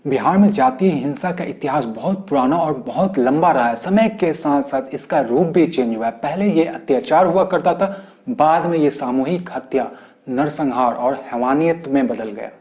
बिहार में जातीय हिंसा का इतिहास बहुत पुराना और बहुत लंबा रहा है। समय के साथ साथ इसका रूप भी चेंज हुआ है। पहले ये अत्याचार हुआ करता था, बाद में ये सामूहिक हत्या, नरसंहार और हैवानियत में बदल गया।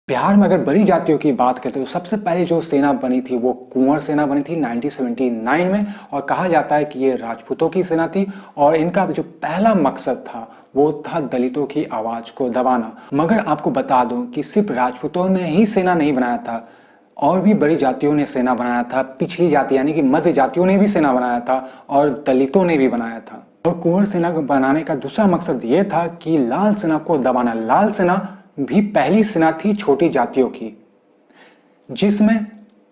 बिहार में अगर बड़ी जातियों की बात करते हैं तो सबसे पहले जो सेना बनी थी वो कुंवर सेना बनी थी 1979 में, और कहा जाता है कि ये राजपूतों की सेना थी और इनका जो पहला मकसद था वो था दलितों की आवाज को दबाना। मगर आपको बता दूं कि सिर्फ राजपूतों ने ही सेना नहीं बनाया था, और भी बड़ी जातियों ने सेना बनाया था। पिछली जाति यानी कि मध्य जातियों ने भी सेना बनाया था और दलितों ने भी बनाया था। और कुंवर सेना को बनाने का दूसरा मकसद ये था कि लाल सेना को दबाना। लाल सेना भी पहली सेना थी छोटी जातियों की, जिसमें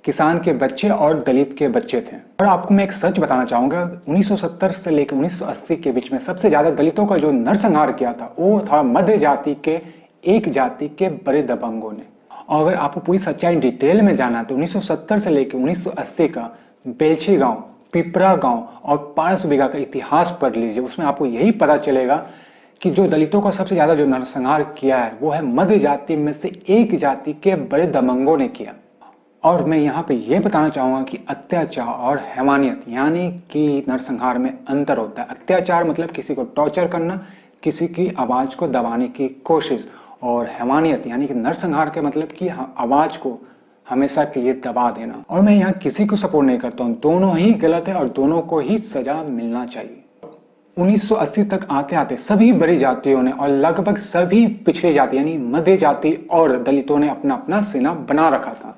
किसान के बच्चे और दलित के बच्चे थे। और आपको मैं एक सच बताना चाहूंगा, 1970 से लेकर 1980 के बीच में सबसे ज्यादा दलितों का जो नरसंहार किया था वो था मध्य जाति के एक जाति के बड़े दबंगों ने। और अगर आपको पूरी सच्चाई डिटेल में जाना है तो 1970 से लेकर 1980 का बेलछी गांव, पिपरा गांव और पारस बीघा का इतिहास पढ़ लीजिए। उसमें आपको यही पता चलेगा कि जो दलितों का सबसे ज्यादा जो नरसंहार किया है वो है मध्य जाति में से एक जाति के बड़े दबंगों ने किया। और मैं यहाँ पे ये बताना चाहूंगा कि अत्याचार और हैवानियत यानी कि नरसंहार में अंतर होता है। अत्याचार मतलब किसी को टॉर्चर करना, किसी की आवाज को दबाने की कोशिश, और हैवानियत यानी कि नरसंहार के मतलब कि आवाज को हमेशा के लिए दबा देना। और मैं यहाँ किसी को सपोर्ट नहीं करता हूँ, दोनों ही गलत है और दोनों को ही सजा मिलना चाहिए। 1980 तक आते आते सभी बड़ी जातियों ने और लगभग सभी पिछड़ी जाति यानी मध्य जाति और दलितों ने अपना अपना सेना बना रखा था।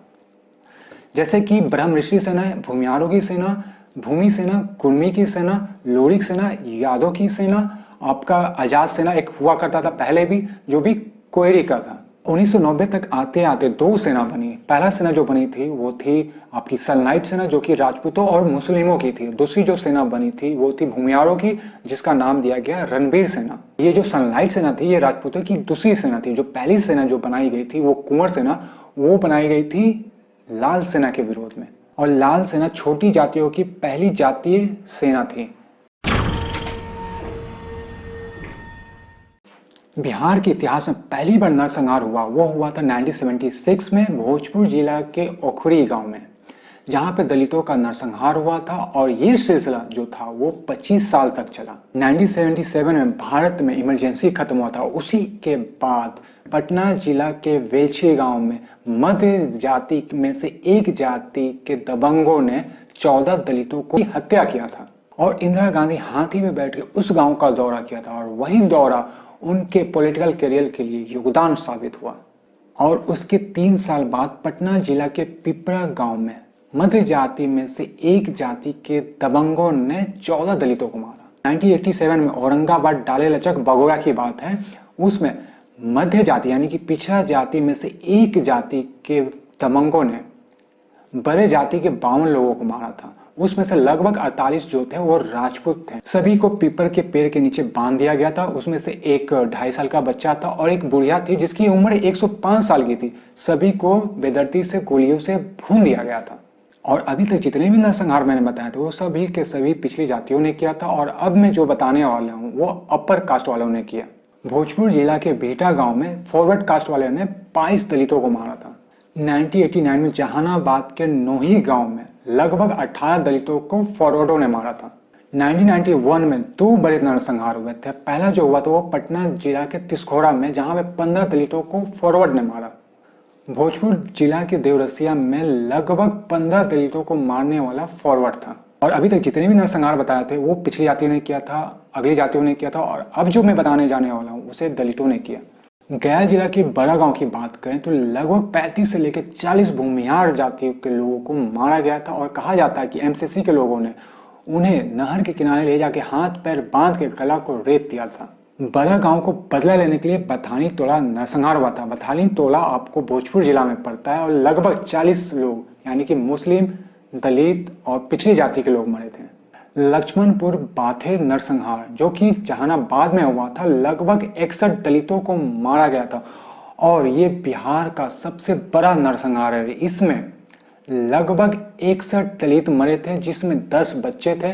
जैसे कि ब्रह्म ऋषि सेना, भूमियारों की सेना, भूमि सेना, कुर्मी की सेना, लोरिक सेना, यादव की सेना, आपका आजाद सेना एक हुआ करता था पहले भी, जो भी कोयरी का था। 1990 तक आते आते दो सेना बनी। पहला सेना जो बनी थी वो थी आपकी सलनाइट सेना, जो कि राजपूतों और मुस्लिमों की थी। दूसरी जो सेना बनी थी वो थी भूमियारों की, जिसका नाम दिया गया रणबीर सेना। ये जो सनलाइट सेना थी ये राजपूतों की दूसरी सेना थी। जो पहली सेना जो बनाई गई थी वो कुंवर सेना, वो बनाई गई थी लाल सेना के विरोध में। और लाल सेना छोटी जातियों की पहली जातीय सेना थी। बिहार के इतिहास में पहली बार नरसंहार हुआ वो हुआ था 1976 में भोजपुर जिला के ओखरी गांव में, जहां पे दलितों का नरसंहार हुआ था। और ये सिलसिला जो था वो 25 साल तक चला। 1977 में भारत में इमरजेंसी खत्म हुआ था। उसी के बाद पटना जिला के वेलछी गांव में मध्य जाति में से एक जाति के दबंगों ने 14 दलितों को हत्या किया था। और इंदिरा गांधी हाथी में बैठ के उस गांव का दौरा किया था, और वही दौरा उनके पॉलिटिकल करियर के लिए योगदान साबित हुआ। और उसके 3 साल बाद पटना जिला के पिपरा गांव में मध्य जाति में से एक जाति के दबंगों ने 14 दलितों को मारा। 1987 में औरंगाबाद डाले लचक बगोरा की बात है, उसमें मध्य जाति यानी कि पिछड़ा जाति में से एक जाति के दबंगों ने बड़े जाति के 52 लोगों को मारा था। उसमें से लगभग 48 जो थे वो राजपूत थे। सभी को पीपल के पेड़ के नीचे बांध दिया गया था। उसमें से एक 2.5 साल का बच्चा था और एक बुढ़िया थी जिसकी उम्र 105 साल की थी। सभी को बेदर्दी से गोलियों से भून दिया गया था। और अभी तक जितने भी नरसंहार मैंने बताया थे वो सभी के सभी पिछली जातियों ने किया था, और अब मैं जो बताने वाला हूँ वो अपर कास्ट वालों ने किया। भोजपुर जिला के बीटा गांव में फॉरवर्ड कास्ट वाले ने 22 दलितों को मारा था। 1989 में जहानाबाद के नोही गांव में लगभग 18 दलितों को फॉरवर्डों ने मारा था। 1991 में 2 बड़े नरसंहार हुए थे। पहला जो हुआ था वो पटना जिला के तिसखोरा में, जहां पे 15 दलितों को फॉरवर्ड ने मारा। भोजपुर जिला के देवरसिया में लगभग 15 दलितों को मारने वाला फॉरवर्ड था। और अभी तक जितने भी नरसंहार बताए थे वो पिछड़ी जातियों ने किया था, अगली जातियों ने किया था, और अब जो मैं बताने जाने वाला हूँ उसे दलितों ने किया। गया जिला के बड़ा गांव की बात करें तो लगभग 35 से लेकर 40 भूमिहार जातियों के लोगों को मारा गया था। और कहा जाता है कि एमसीसी के लोगों ने उन्हें नहर के किनारे ले जाके हाथ पैर बांध के गला को रेत दिया था। बड़ा गांव को बदला लेने के लिए बथानी टोला नरसंहार हुआ था। बथानी टोला आपको भोजपुर जिला में पड़ता है और लगभग 40 लोग यानी कि मुस्लिम, दलित और पिछड़ी जाति के लोग मरे थे। लक्ष्मणपुर बाथे नरसंहार जो कि जहानाबाद में हुआ था, लगभग 61 दलितों को मारा गया था और ये बिहार का सबसे बड़ा नरसंहार है। इसमें लगभग 61 दलित मरे थे, जिसमें 10 बच्चे थे,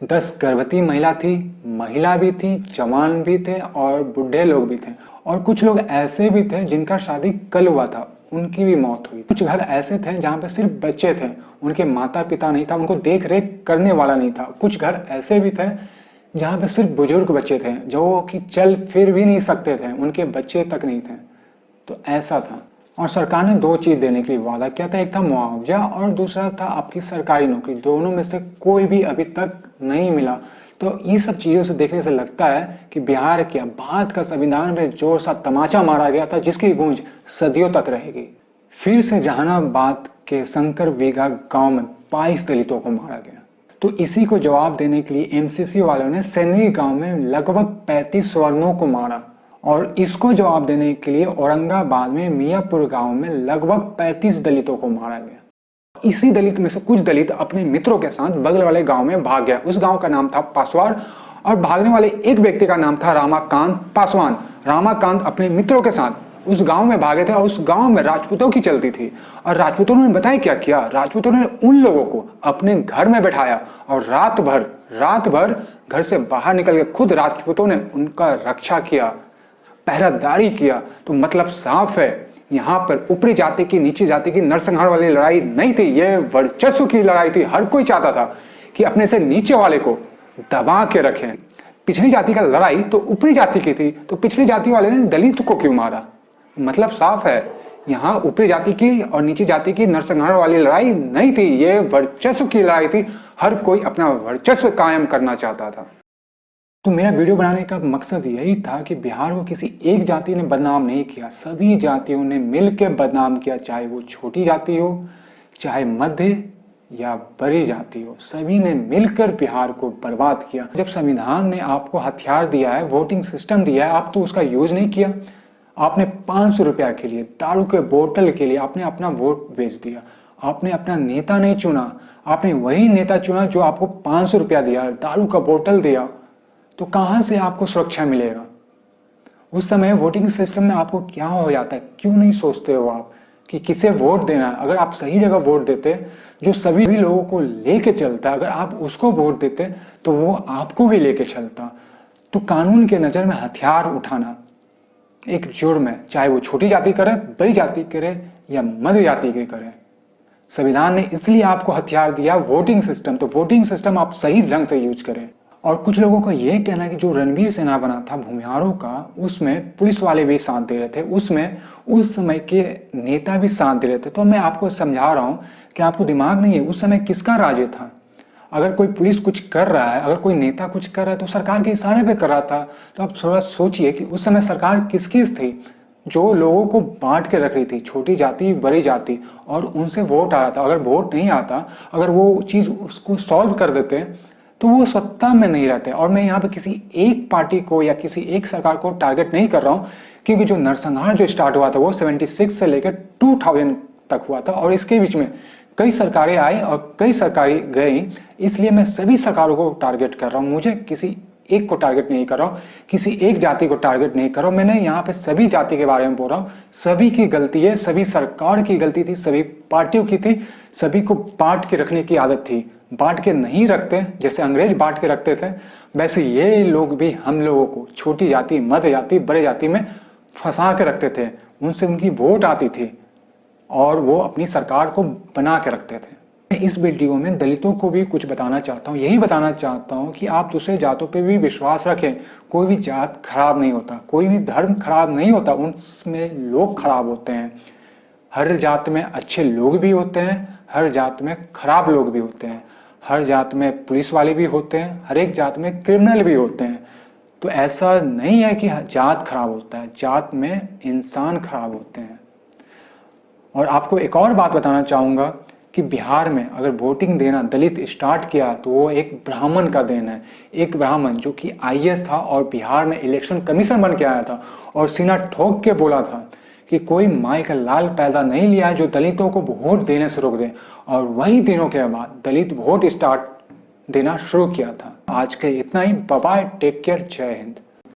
10 गर्भवती महिला भी थी, जवान भी थे और बूढ़े लोग भी थे। और कुछ लोग ऐसे भी थे जिनका शादी कल हुआ था, उनकी भी मौत हुई। कुछ घर ऐसे थे जहाँ पे सिर्फ बच्चे थे, उनके माता पिता नहीं था, उनको देख रेख करने वाला नहीं था। कुछ घर ऐसे भी थे जहाँ पे सिर्फ बुजुर्ग बच्चे थे जो कि चल फिर भी नहीं सकते थे, उनके बच्चे तक नहीं थे। तो ऐसा था। और सरकार ने 2 चीज देने के लिए वादा किया था, एक था मुआवजा और दूसरा था आपकी सरकारी नौकरी। दोनों में से कोई भी अभी तक नहीं मिला। तो ये सब चीजों से देखने से लगता है कि बिहार के बाद का संविधान में जोर सा तमाचा मारा गया था, जिसकी गूंज सदियों तक रहेगी। फिर से जहानाबाद के शंकर वीगा गांव में 22 दलितों को मारा गया। तो इसी को जवाब देने के लिए एमसीसी वालों ने सेनरी गांव में लगभग 35 स्वर्णों को मारा। और इसको जवाब देने के लिए औरंगाबाद में मियापुर गांव में लगभग 35 दलितों को मारा गया। इसी दलित में से कुछ दलित अपने मित्रों के साथ बगल वाले गांव में भाग गया। उस गांव का नाम था पासवार और भागने वाले एक व्यक्ति का नाम था रामाकांत पासवान। रामाकांत अपने मित्रों के साथ उस गांव में भागे थे और उस गांव में राजपूतों की चलती थी। और राजपूतों ने बताया क्या किया, राजपूतों ने उन लोगों को अपने घर में बैठाया और रात भर घर से बाहर निकल के खुद राजपूतों ने उनका रक्षा किया, पहरादारी किया। तो मतलब साफ है, यहाँ पर ऊपरी जाति की नीची जाति की नरसंहार वाली लड़ाई नहीं थी, ये वर्चस्व की लड़ाई थी। हर कोई चाहता था कि अपने से नीचे वाले को दबा के रखें। पिछड़ी जाति का लड़ाई तो ऊपरी जाति की थी, तो पिछड़ी जाति वाले ने दलित को क्यों मारा? मतलब साफ है, यहाँ ऊपरी जाति की और नीची जाति की नरसंहार वाली लड़ाई नहीं थी, ये वर्चस्व की लड़ाई थी। हर कोई अपना वर्चस्व कायम करना चाहता था। तो मेरा वीडियो बनाने का मकसद यही था कि बिहार को किसी एक जाति ने बदनाम नहीं किया, सभी जातियों ने मिलकर बदनाम किया, चाहे वो छोटी जाति हो, चाहे मध्य या बड़ी जाति हो, सभी ने मिलकर बिहार को बर्बाद किया। जब संविधान ने आपको हथियार दिया है, वोटिंग सिस्टम दिया है, आप तो उसका यूज नहीं किया। आपने 500 रुपया के लिए, दारू के बोतल के लिए आपने अपना वोट बेच दिया। आपने अपना नेता नहीं चुना, आपने वही नेता चुना जो आपको 500 रुपया दिया, दारू का बोतल दिया। तो कहां से आपको सुरक्षा मिलेगा? उस समय वोटिंग सिस्टम में आपको क्या हो जाता है, क्यों नहीं सोचते हो आप कि किसे वोट देना है? अगर आप सही जगह वोट देते, जो सभी लोगों को लेके चलता, अगर आप उसको वोट देते तो वो आपको भी लेके चलता। तो कानून के नजर में हथियार उठाना एक जुर्म है, चाहे वो छोटी जाति करे, बड़ी जाति करे या मध्य जाति के करे। संविधान ने इसलिए आपको हथियार दिया, वोटिंग सिस्टम। तो वोटिंग सिस्टम आप सही ढंग से यूज करें। और कुछ लोगों का यह कहना है कि जो रणवीर सेना बना था भूमिहारों का, उसमें पुलिस वाले भी साथ दे रहे थे, उसमें उस समय के नेता भी साथ दे रहे थे। तो मैं आपको समझा रहा हूं कि आपको दिमाग नहीं है, उस समय किसका राज्य था? अगर कोई पुलिस कुछ कर रहा है, अगर कोई नेता कुछ कर रहा है तो सरकार के इशारे पे कर रहा था। तो आप थोड़ा सोचिए कि उस समय सरकार किसकी थी, जो लोगों को बांट के रख रही थी, छोटी जाति बड़ी जाति, और उनसे वोट आ रहा था। अगर वोट नहीं आता, अगर वो चीज उसको सॉल्व कर देते तो वो सत्ता में नहीं रहते। और मैं यहाँ पे किसी एक पार्टी को या किसी एक सरकार को टारगेट नहीं कर रहा हूँ, क्योंकि जो नरसंहार जो स्टार्ट हुआ था वो 76 से लेकर 2000 तक हुआ था और इसके बीच में कई सरकारें आई और कई सरकारें गई। इसलिए मैं सभी सरकारों को टारगेट कर रहा हूँ, मुझे किसी एक को टारगेट नहीं कर रहा हूँ, किसी एक जाति को टारगेट नहीं कर रहा हूँ। मैंने यहाँ पे सभी जाति के बारे में बोल रहा हूँ। सभी की गलती है, सभी सरकार की गलती थी, सभी पार्टियों की थी, सभी को बांट के रखने की आदत थी। बांट के नहीं रखते, जैसे अंग्रेज बांट के रखते थे, वैसे ये लोग भी हम लोगों को छोटी जाति, मध्य जाति, बड़े जाति में फंसा के रखते थे। उनसे उनकी वोट आती थी और वो अपनी सरकार को बना के रखते थे। मैं इस वीडियो में दलितों को भी कुछ बताना चाहता हूँ, यही बताना चाहता हूँ कि आप दूसरे जातों पे भी विश्वास रखें। कोई भी जात खराब नहीं होता, कोई भी धर्म खराब नहीं होता, उनमें लोग खराब होते हैं। हर जात में अच्छे लोग भी होते हैं, हर जात में खराब लोग भी होते हैं, हर जात में पुलिस वाले भी होते हैं, हर एक जात में क्रिमिनल भी होते हैं। तो ऐसा नहीं है कि जात खराब होता है, जात में इंसान खराब होते हैं। और आपको एक और बात बताना चाहूँगा कि बिहार में अगर वोटिंग देना दलित स्टार्ट किया तो वो एक ब्राह्मण का देन है। एक ब्राह्मण जो कि आईएएस था और बिहार में इलेक्शन कमीशन बन के आया था और सीना ठोक के बोला था कि कोई माई का लाल पैदा नहीं लिया जो दलितों को वोट देने से रोक दे। और वही दिनों के बाद दलित वोट स्टार्ट देना शुरू किया था। आज के इतना ही, बाय बाय, टेक केयर, जय हिंद।